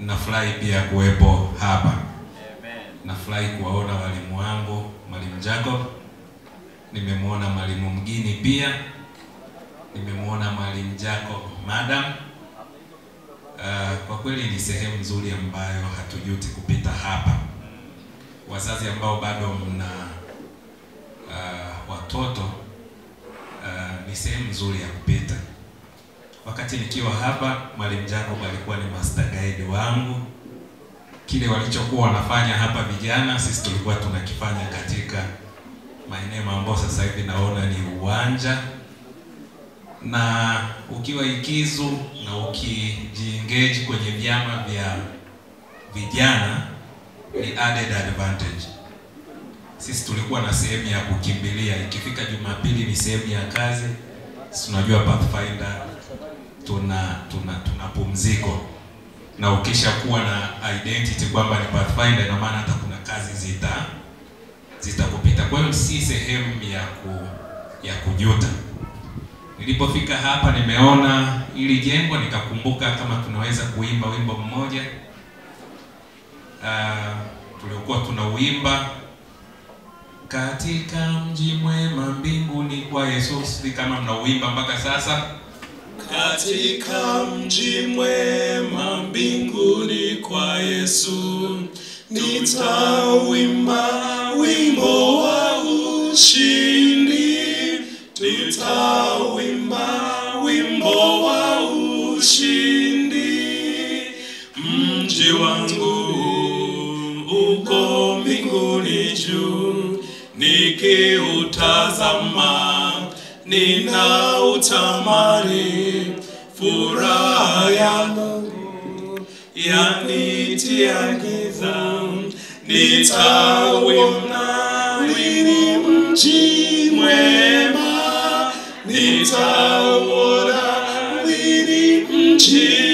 Nafurahi pia kuwepo hapa. Nafurahi kuwaona walimu wangu, Mwalimu Jacob. Nimemwona Mwalimu Mgini pia. Nimemwona Mwalimu Jacob Madam. Kwa kweli ni sehemu nzuri ambayo hatujuti kupita hapa. Wazazi ambao bado mna watoto, ni sehemu nzuri ya kupita. Wakati nikiwa hapa, Mwalimu Jacob alikuwa ni master guide wangu. Kile walichokuwa wanafanya hapa vijana, sisi tulikuwa tunakifanya katika maeneo ambayo sasa hivi naona ni uwanja. Na ukiwa Ikizu na ukijiengage kwenye vyama vya vijana ni added advantage. Sisi tulikuwa na sehemu ya kukimbilia. Ikifika Jumapili ni sehemu ya kazi. Sisi tunajua Pathfinder tuna pumziko. Na ukisha kuwa na identity kwamba ni Pathfinder, na maana hata kuna kazi zitakupita. Kwa hiyo si sehemu ya kujuta. Nilipofika hapa nimeona ili jengo, nikakumbuka kama tunaweza kuimba wimbo mmoja. Tuliokuwa tunauimba, katika mji mwema mbinguni kwa Yesu. Kama mnauimba mpaka sasa. Katika mji mwema mbinguni kwa Yesu, nitauimba wimbo wa ushindi. Nitauimba wimbo wa ushindi. Mji wangu uko mbinguni juu, nikiutazama ninautamani. Furaha ya Mungu yanitia giza. Nitauona lini mji mwema, nitauona lini mji